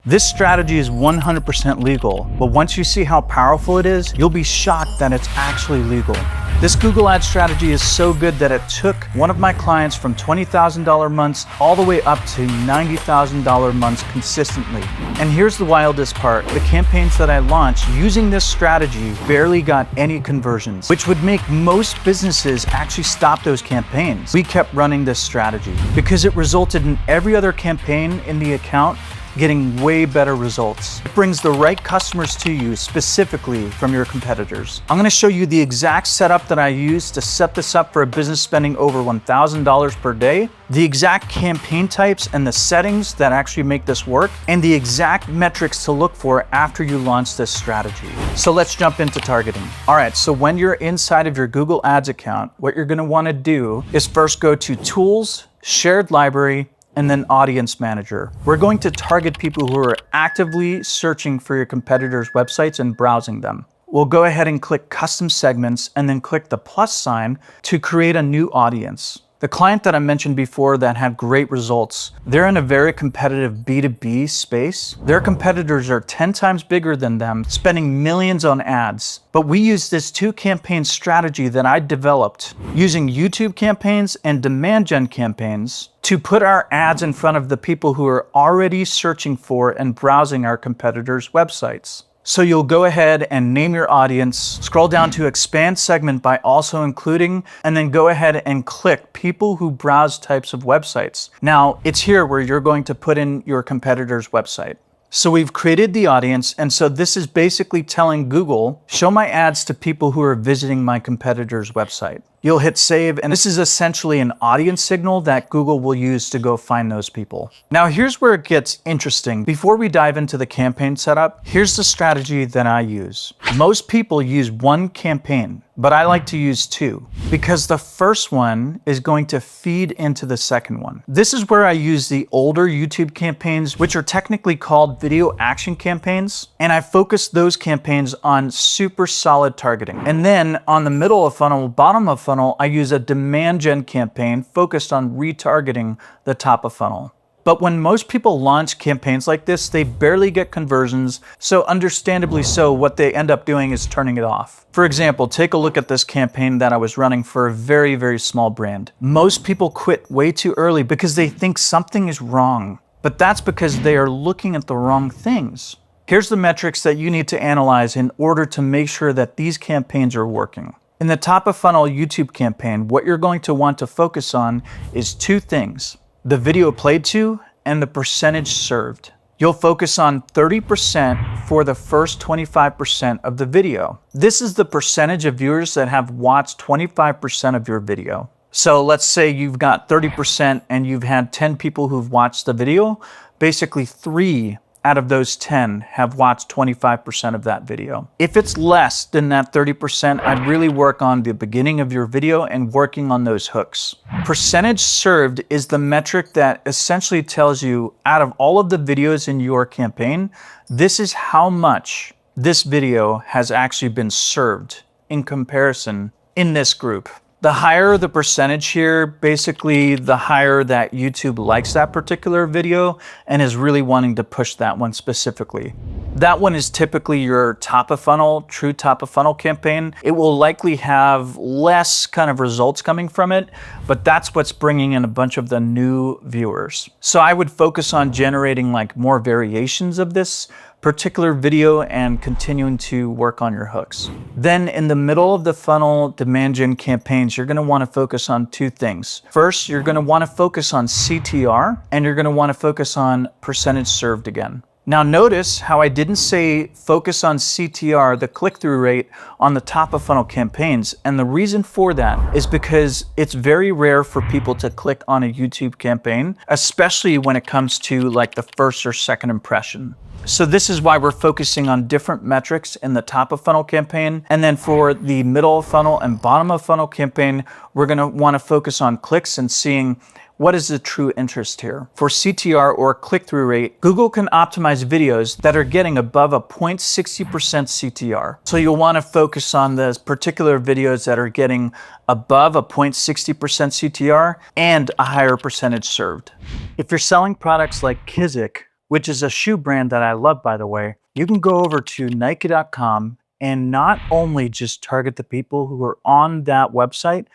This strategy is 100% legal, but once you see how powerful it is, you'll be shocked that it's actually legal. This Google Ads strategy is so good that it took one of my clients from $20,000 months all the way up to $90,000 months consistently. And here's the wildest part. The campaigns that I launched using this strategy barely got any conversions, which would make most businesses actually stop those campaigns. We kept running this strategy because it resulted in every other campaign in the account getting way better results. It brings the right customers to you specifically from your competitors. I'm gonna show you the exact setup that I use to set this up for a business spending over $1,000 per day, the exact campaign types and the settings that actually make this work, and the exact metrics to look for after you launch this strategy. So let's jump into targeting. All right, so when you're inside of your Google Ads account, what you're gonna wanna do is first go to Tools, Shared Library, and then Audience Manager. We're going to target people who are actively searching for your competitors' websites and browsing them. We'll go ahead and click Custom Segments and then click the plus sign to create a new audience. The client that I mentioned before that had great results, they're in a very competitive B2B space. Their competitors are 10 times bigger than them, spending millions on ads. But we use this two-campaign strategy that I developed using YouTube campaigns and demand gen campaigns to put our ads in front of the people who are already searching for and browsing our competitors' websites. So you'll go ahead and name your audience, scroll down to expand segment by also including, and then go ahead and click people who browse types of websites. Now it's here where you're going to put in your competitor's website. So we've created the audience, and so this is basically telling Google, show my ads to people who are visiting my competitor's website. You'll hit save, and this is essentially an audience signal that Google will use to go find those people. Now here's where it gets interesting. Before we dive into the campaign setup, here's the strategy that I use. Most people use one campaign, but I like to use two because the first one is going to feed into the second one. This is where I use the older YouTube campaigns, which are technically called video action campaigns, and I focus those campaigns on super solid targeting. And then on the middle of funnel, bottom of funnel, I use a demand gen campaign focused on retargeting the top of funnel. But when most people launch campaigns like this, they barely get conversions, so understandably so, what they end up doing is turning it off. For example, take a look at this campaign that I was running for a very, very small brand. Most people quit way too early because they think something is wrong, but that's because they are looking at the wrong things. Here's the metrics that you need to analyze in order to make sure that these campaigns are working. In the top of funnel YouTube campaign, what you're going to want to focus on is two things: the video played to and the percentage served. You'll focus on 30% for the first 25% of the video. This is the percentage of viewers that have watched 25% of your video. So let's say you've got 30% and you've had 10 people who've watched the video. Basically 3 out of those 10 have watched 25% of that video. If it's less than that 30%, I'd really work on the beginning of your video and working on those hooks. Percentage served is the metric that essentially tells you, out of all of the videos in your campaign, this is how much this video has actually been served in comparison in this group. The higher the percentage here, basically the higher that YouTube likes that particular video and is really wanting to push that one specifically. That one is typically your top of funnel, true top of funnel campaign. It will likely have less kind of results coming from it, but that's what's bringing in a bunch of the new viewers. So I would focus on generating like more variations of this particular video and continuing to work on your hooks. Then in the middle of the funnel demand gen campaigns, you're gonna wanna focus on two things. First, you're gonna wanna focus on CTR, and you're gonna wanna focus on percentage served again. Now notice how I didn't say focus on CTR, the click-through rate on the top of funnel campaigns. And the reason for that is because it's very rare for people to click on a YouTube campaign, especially when it comes to like the first or second impression. So this is why we're focusing on different metrics in the top of funnel campaign. And then for the middle of funnel and bottom of funnel campaign, we're gonna wanna focus on clicks and seeing what is the true interest here. For CTR or click-through rate, Google can optimize videos that are getting above a 0.60% CTR. So you'll wanna focus on those particular videos that are getting above a 0.60% CTR and a higher percentage served. If you're selling products like Kizik, which is a shoe brand that I love, by the way, you can go over to Nike.com and not only just target the people who are on that website,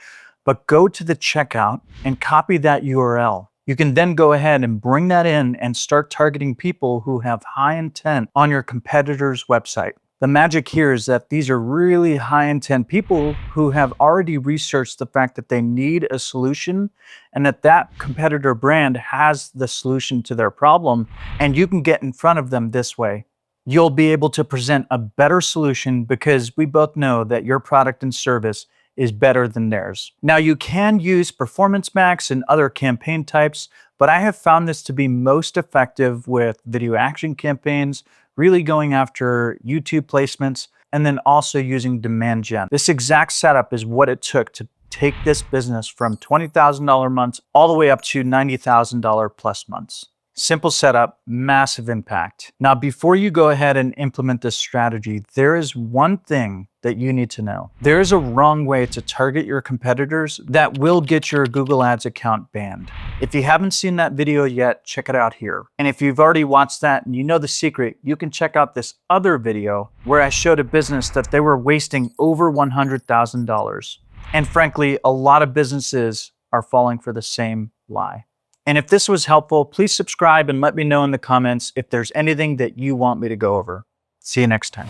but go to the checkout and copy that URL. You can then go ahead and bring that in and start targeting people who have high intent on your competitor's website. The magic here is that these are really high intent people who have already researched the fact that they need a solution and that competitor brand has the solution to their problem, and you can get in front of them this way. You'll be able to present a better solution because we both know that your product and service is better than theirs. Now, you can use Performance Max and other campaign types, but I have found this to be most effective with video action campaigns, really going after YouTube placements, and then also using Demand Gen. This exact setup is what it took to take this business from $20,000 months all the way up to $90,000 plus months. Simple setup, massive impact. Now, before you go ahead and implement this strategy, there is one thing that you need to know. There is a wrong way to target your competitors that will get your Google Ads account banned. If you haven't seen that video yet, check it out here. And if you've already watched that and you know the secret, you can check out this other video where I showed a business that they were wasting over $100,000. And frankly, a lot of businesses are falling for the same lie. And if this was helpful, please subscribe and let me know in the comments if there's anything that you want me to go over. See you next time.